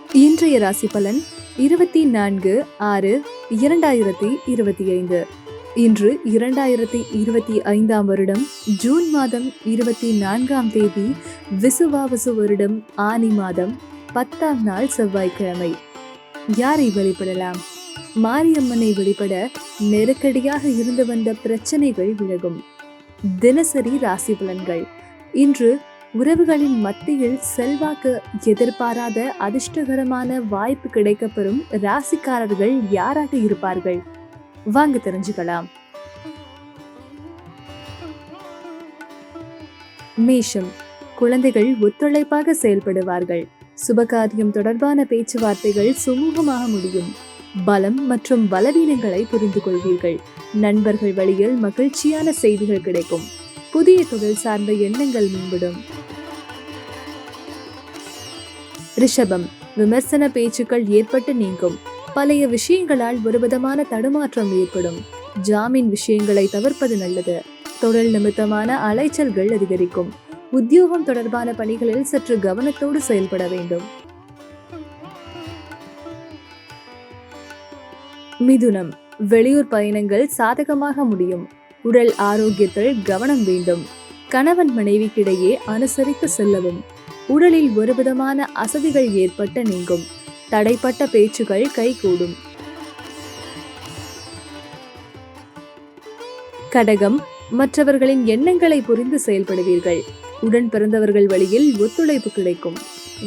இன்றைய ராசி பலன் 24/6/2025. இன்று 2025 வருடம் ஜூன் மாதம் 24ஆம் தேதி, விசுவாவசு வருடம் ஆனி மாதம் 10ஆம் நாள் செவ்வாய்க்கிழமை. யாரை வழிபடலாம்? மாரியம்மனை வழிபட நெருக்கடியாக இருந்து வந்த பிரச்சனைகள் விலகும். தினசரி ராசி பலன்கள். இன்று உறவுகளின் மத்தியில் செல்வாக்கு, எதிர்பாராத அதிர்ஷ்டகரமான வாய்ப்பு கிடைக்கப்பெறும் ராசிக்காரர்கள் யாராக இருப்பார்கள்? வாங்க தெரிஞ்சுக்கலாம். மேஷம். குழந்தைகள் ஒத்துழைப்பாக செயல்படுவார்கள். சுபகாரியம் தொடர்பான பேச்சுவார்த்தைகள் சுமூகமாக முடியும். பலம் மற்றும் பலவீனங்களை புரிந்து கொள்வீர்கள். நண்பர்கள் வழியில் மகிழ்ச்சியான செய்திகள் கிடைக்கும். புதிய தொழில் சார்ந்த எண்ணங்கள் மேம்படும். ரிஷபம். விமர்சன பேச்சுக்கள் ஏற்பட்டு நீங்கும். பழைய விஷயங்களால் ஒருவிதமான தடுமாற்றம் ஏற்படும். ஜாமீன் விஷயங்களை தவிர்ப்பது நல்லது. தொழில் நிமித்தமான அலைச்சல்கள் அதிகரிக்கும். உத்தியோகம் தொடர்பான பணிகளில் சற்று கவனத்தோடு செயல்பட வேண்டும். மிதுனம். வெளியூர் பயணங்கள் சாதகமாக முடியும். உடல் ஆரோக்கியத்தில் கவனம் வேண்டும். கணவன் மனைவிக்கிடையே அனுசரித்து செல்லவும். உடலில் ஒருவிதமான அசதிகள் ஏற்பட்ட நீங்கும். தடைப்பட்ட பேச்சுகள் கைகூடும். கடகம். மற்றவர்களின் எண்ணங்களை புரிந்து செயல்படுவீர்கள். உடன் பிறந்தவர்கள் வழியில் ஒத்துழைப்பு கிடைக்கும்.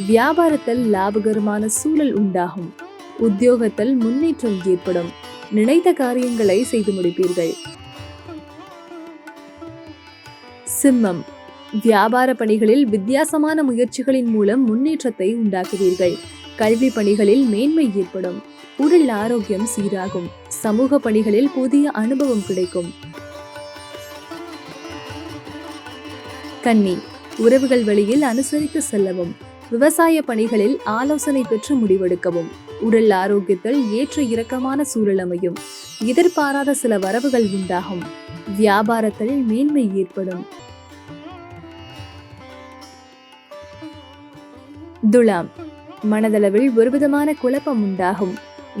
வியாபாரத்தில் லாபகரமான சூழல் உண்டாகும். உத்தியோகத்தில் முன்னேற்றம் ஏற்படும். நினைத்த காரியங்களை செய்து முடிப்பீர்கள். சிம்மம். வியாபார பணிகளில் வித்தியாசமான முயற்சிகளின் மூலம் முன்னேற்றத்தை உண்டாக்குவீர்கள். கல்வி பணிகளில் மேன்மை ஏற்படும். உடல் ஆரோக்கியம் சீராகும். சமூக பணிகளில் புதிய அனுபவம் கிடைக்கும். கன்னி. உறவுகள் வழியில் அனுசரித்து செல்லவும். விவசாய பணிகளில் ஆலோசனை பெற்று முடிவெடுக்கவும். உடல் ஆரோக்கியத்தில் ஏற்ற இறக்கமான சூழல் அமையும். எதிர்பாராத சில வரவுகள் உண்டாகும். வியாபாரத்தில் மேன்மை ஏற்படும். துலாம். மனதளவில் ஒருவிதமான குழப்பம் உண்டாகும்.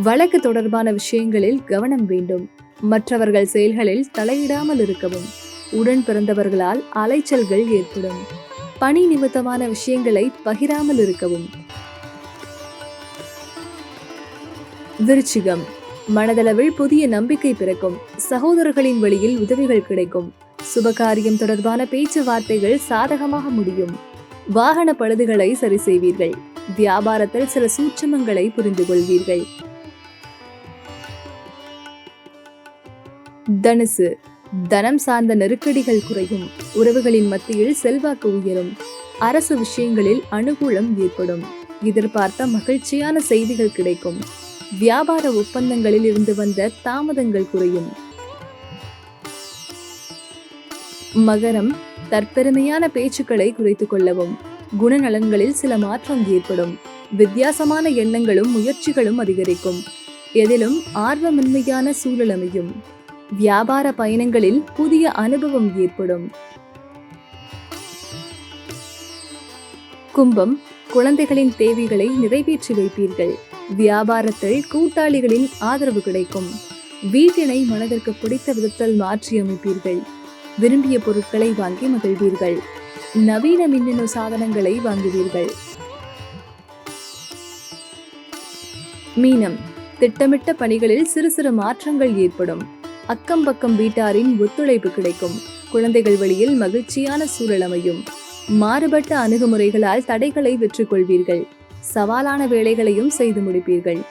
வழக்கு தொடர்பான விஷயங்களில் கவனம் வேண்டும். மற்றவர்கள் செயல்களில் தலையிடாமல் இருக்கவும். உடன் பிறந்தவர்களால் அலைச்சல்கள் ஏற்படும். பணி நிமித்தமான விஷயங்களை பகிராமல் இருக்கவும். விருச்சிகம். மனதளவில் புதிய நம்பிக்கை பிறக்கும். சகோதரர்களின் வழியில் உதவிகள் கிடைக்கும். சுபகாரியம் தொடர்பான பேச்சுவார்த்தைகள் சாதகமாக முடியும். வாகன பழுதுகளை சரி செய்வீர்கள். வியாபாரத்தில் சில சூட்சமங்களை புரிந்து கொள்வீர்கள். தனுசு. தனம் சார்ந்த நெருக்கடிகள் குறையும். உறவுகளின் மத்தியில் செல்வாக்கு உயரும். அரசு விஷயங்களில் அனுகூலம் ஏற்படும். எதிர்பார்த்த மகிழ்ச்சியான செய்திகள் கிடைக்கும். வியாபார ஒப்பந்தங்களில் இருந்து வந்த தாமதங்கள் குறையும். மகரம். தற்பெருமையான பேச்சுக்களை குறைத்துக் கொள்ளவும். குணநலன்களில் சில மாற்றம் ஏற்படும். வித்தியாசமான எண்ணங்களும் முயற்சிகளும் அதிகரிக்கும். எதிலும் ஆர்வமின்மையான சூழல் அமையும். வியாபார பயணங்களில் புதிய அனுபவம் ஏற்படும். கும்பம். குழந்தைகளின் தேவைகளை நிறைவேற்றி வைப்பீர்கள். வியாபாரத்தில் கூட்டாளிகளின் ஆதரவு கிடைக்கும். வீட்டினை மனதிற்கு பிடித்த விதத்தில் மாற்றி அமைப்பீர்கள். விரும்பிய பொருட்களை வாங்கி மகிழ்வீர்கள். நவீன மின்னணு சாதனங்களை வாங்குவீர்கள். மீனம். திட்டமிட்ட பணிகளில் சிறு சிறு மாற்றங்கள் ஏற்படும். அக்கம் பக்கம் வீட்டாரின் ஒத்துழைப்பு கிடைக்கும். குழந்தைகள் வழியில் மகிழ்ச்சியான சூழல் அமையும். மாறுபட்ட அணுகுமுறைகளால் தடைகளை வெற்றி கொள்வீர்கள். சவாலான வேலைகளையும் செய்து முடிப்பீர்கள்.